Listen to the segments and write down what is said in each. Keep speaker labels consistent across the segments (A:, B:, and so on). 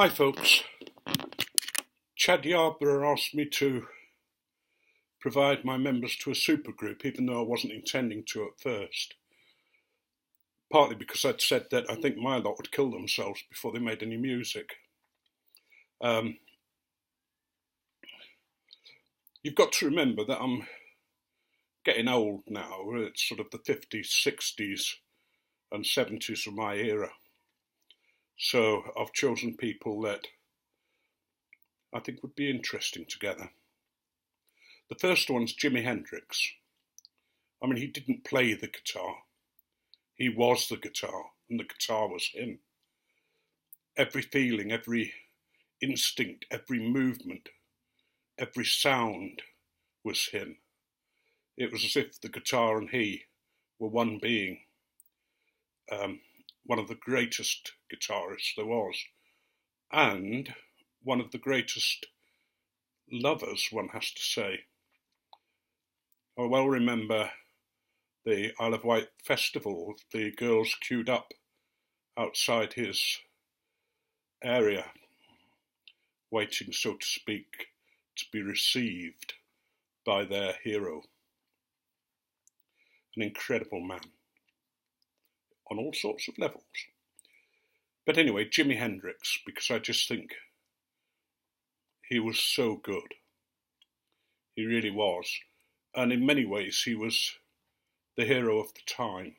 A: Hi folks, Chad Yarbrough asked me to provide my members to a supergroup even though I wasn't intending to at first. Partly because I'd said that I think my lot would kill themselves before they made any music. You've got to remember that I'm getting old now. It's sort of the 50s, 60s and 70s of my era. So I've chosen people that I think would be interesting together. The first one's Jimmy Hendricks. I mean, he didn't play the guitar. He was the guitar, and the guitar was him. Every feeling, every instinct, every movement, every sound was him. It was as if the guitar and he were one being. One of the greatest guitarists there was, and one of the greatest lovers, one has to say. I well remember the Isle of Wight festival, the girls queued up outside his area, waiting, so to speak, to be received by their hero. An incredible man on all sorts of levels. But anyway, Jimi Hendrix, because I just think he was so good. He really was. And in many ways, he was the hero of the time.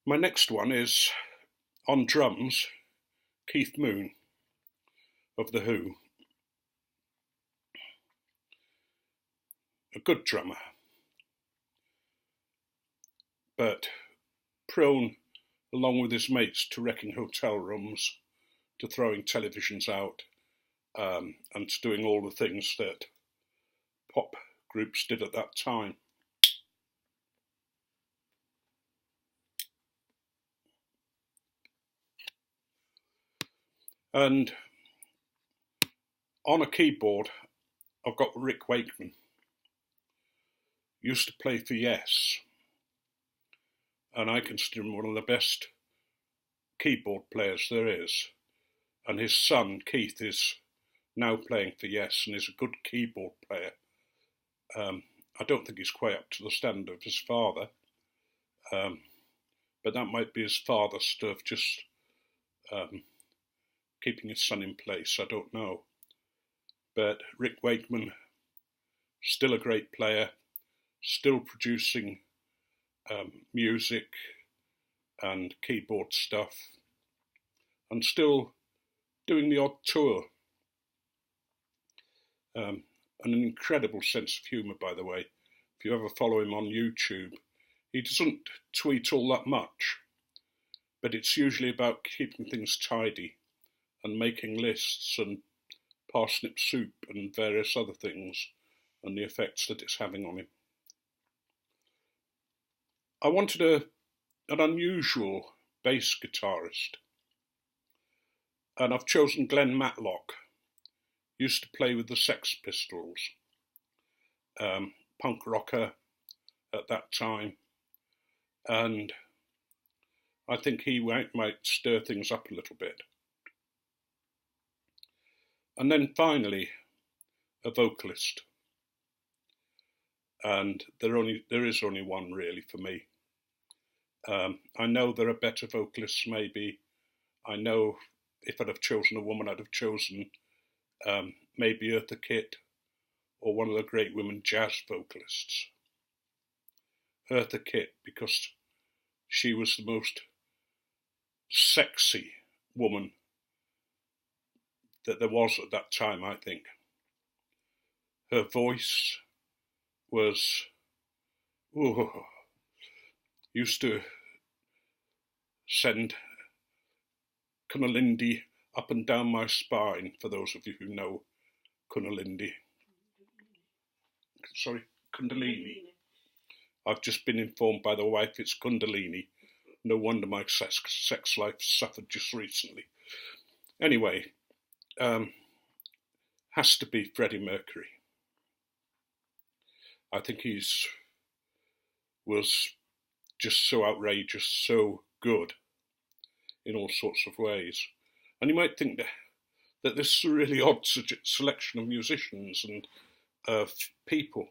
A: My next one is, on drums, Keith Moon of The Who. A good drummer, but prone, along with his mates, to wrecking hotel rooms, to throwing televisions out, and to doing all the things that pop groups did at that time. And on a keyboard, I've got Rick Wakeman. Used to play for Yes, and I consider him one of the best keyboard players there is. And his son, Keith, is now playing for Yes and is a good keyboard player. I don't think he's quite up to the standard of his father, but that might be his father's stuff, just keeping his son in place, I don't know. But Rick Wakeman, still a great player, still producing music and keyboard stuff, and still doing the odd tour. And an incredible sense of humour, by the way. If you ever follow him on YouTube, he doesn't tweet all that much, but it's usually about keeping things tidy and making lists and parsnip soup and various other things and the effects that it's having on him. I wanted an unusual bass guitarist, and I've chosen Glenn Matlock. Used to play with the Sex Pistols, punk rocker at that time, and I think he might stir things up a little bit. And then finally, a vocalist, and there is only one really for me. I know there are better vocalists maybe. I know if I'd have chosen a woman, I'd have chosen maybe Eartha Kitt or one of the great women jazz vocalists. Eartha Kitt, because she was the most sexy woman that there was at that time, I think. Her voice was, used to send cunnilindy up and down my spine, for those of you who know cunnilindy. Sorry, kundalini. I've just been informed by the wife it's kundalini. No wonder my sex life suffered just recently. Anyway, has to be Freddie Mercury. I think was just so outrageous, so good in all sorts of ways. And you might think that this is a really odd selection of musicians and people.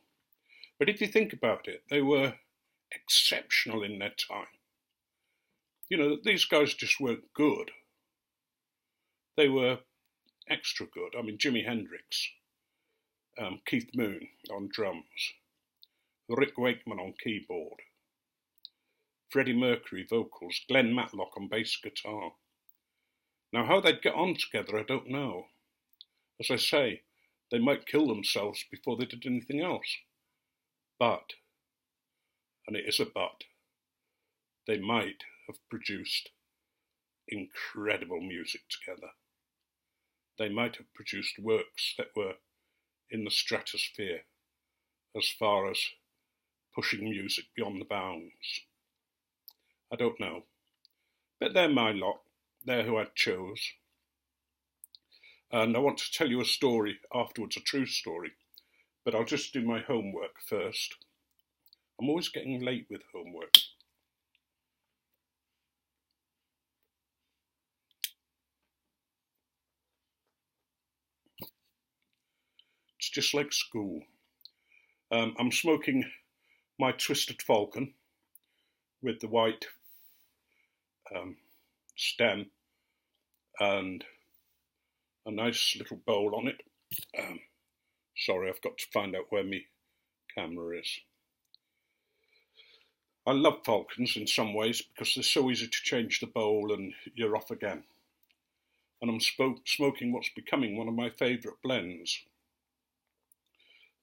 A: But if you think about it, they were exceptional in their time. You know, these guys just weren't good. They were extra good. I mean, Jimmy Hendricks, Keith Moon on drums, Rick Wakeman on keyboard, Freddie Mercury vocals, Glenn Matlock on bass guitar. Now, how they'd get on together, I don't know. As I say, they might kill themselves before they did anything else. But, and it is a but, they might have produced incredible music together. They might have produced works that were in the stratosphere as far as pushing music beyond the bounds. I don't know. But they're my lot. They're who I chose. And I want to tell you a story afterwards, a true story. But I'll just do my homework first. I'm always getting late with homework. It's just like school. I'm smoking my Twisted Falcon with the white stem and a nice little bowl on it. Sorry, I've got to find out where my camera is. I love Falcons in some ways because they're so easy to change the bowl and you're off again. And I'm smoking what's becoming one of my favourite blends,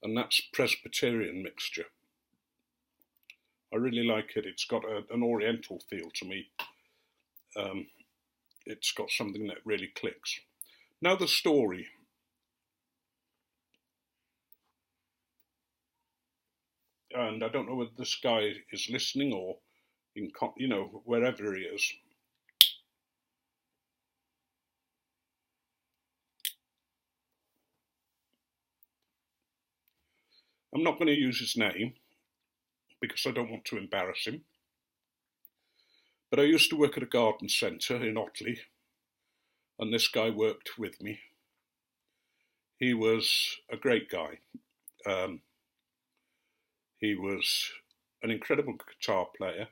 A: and that's Presbyterian mixture. I really like it. It's got an oriental feel to me. It's got something that really clicks. Now the story. And I don't know whether this guy is listening or in, you know, wherever he is. I'm not going to use his name because I don't want to embarrass him. But I used to work at a garden centre in Otley, and this guy worked with me. He was a great guy. He was an incredible guitar player.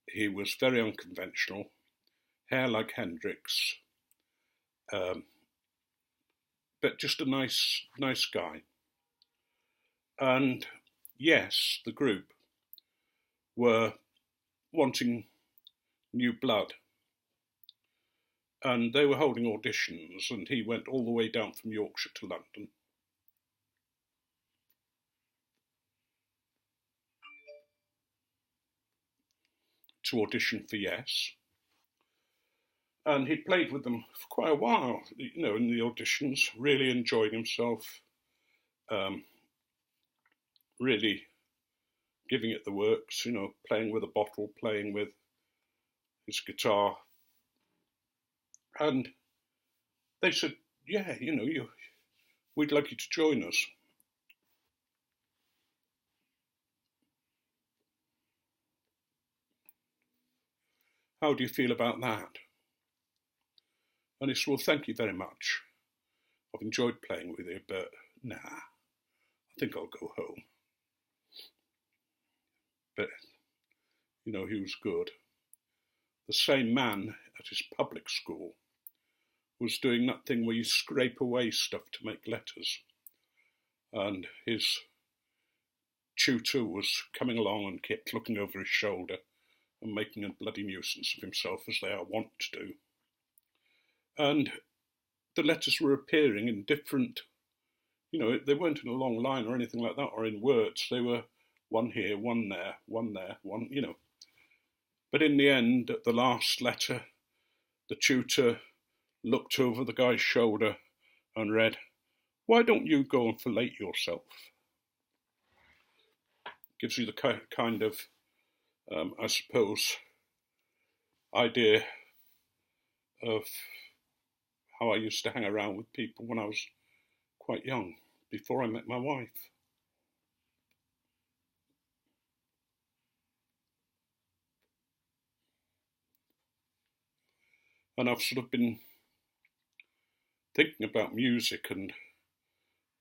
A: He was very unconventional, hair like Hendrix, but just a nice guy. And yes, the group were wanting new blood. And they were holding auditions, and he went all the way down from Yorkshire to London. To audition for Yes. And he played with them for quite a while, you know, in the auditions, really enjoying himself, really giving it the works, you know, playing with a bottle, playing with his guitar. And they said, yeah, you know, we'd like you to join us. How do you feel about that? And he said, well, thank you very much. I've enjoyed playing with you, but nah, I think I'll go home. But, you know, he was good. The same man at his public school was doing that thing where you scrape away stuff to make letters. And his tutor was coming along and kept looking over his shoulder and making a bloody nuisance of himself, as they are wont to do. And the letters were appearing in different, you know, they weren't in a long line or anything like that, or in words. They were one here, one there, one there, one, you know. But in the end, at the last letter, the tutor looked over the guy's shoulder and read, "Why don't you go and fillet yourself?" Gives you the kind of, I suppose, idea of how I used to hang around with people when I was quite young, before I met my wife. And I've sort of been thinking about music and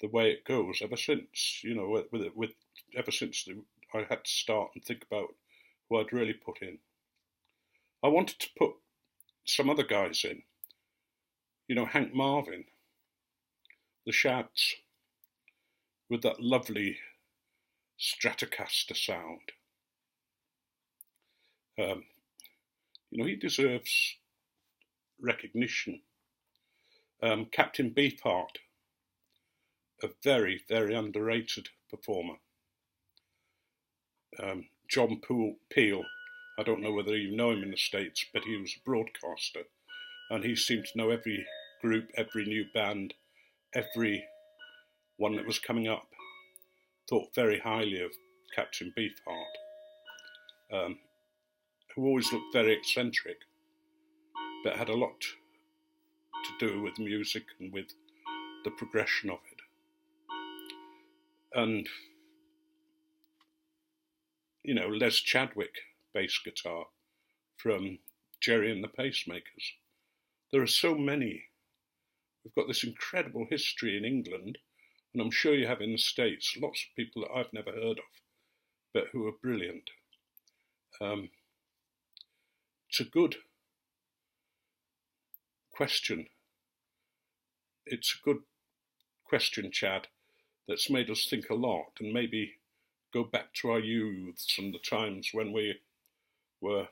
A: the way it goes ever since, you know, ever since I had to start and think about who I'd really put in. I wanted to put some other guys in, you know, Hank Marvin, the Shads, with that lovely Stratocaster sound. You know, he deserves recognition. Captain Beefheart, a very, very underrated performer. John Peel, I don't know whether you know him in the States, but he was a broadcaster, and he seemed to know every group, every new band, every one that was coming up. Thought very highly of Captain Beefheart, who always looked very eccentric, but had a lot to do with music and with the progression of it. And, you know, Les Chadwick, bass guitar, from Jerry and the Pacemakers. There are so many. We've got this incredible history in England, and I'm sure you have in the States, lots of people that I've never heard of, but who are brilliant. It's a good question. It's a good question, Chad, that's made us think a lot and maybe go back to our youths and the times when we were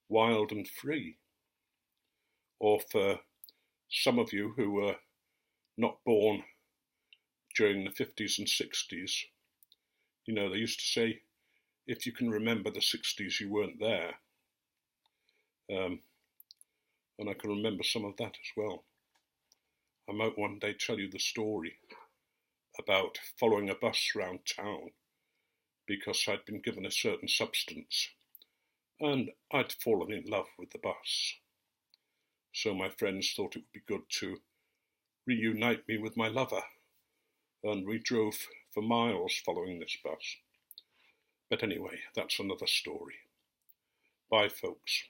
A: wild and free. Or for some of you who were not born during the 50s and 60s, you know, they used to say, if you can remember the 60s, you weren't there. And I can remember some of that as well. I might one day tell you the story about following a bus around town because I'd been given a certain substance and I'd fallen in love with the bus. So my friends thought it would be good to reunite me with my lover, and we drove for miles following this bus. But anyway, that's another story. Bye, folks.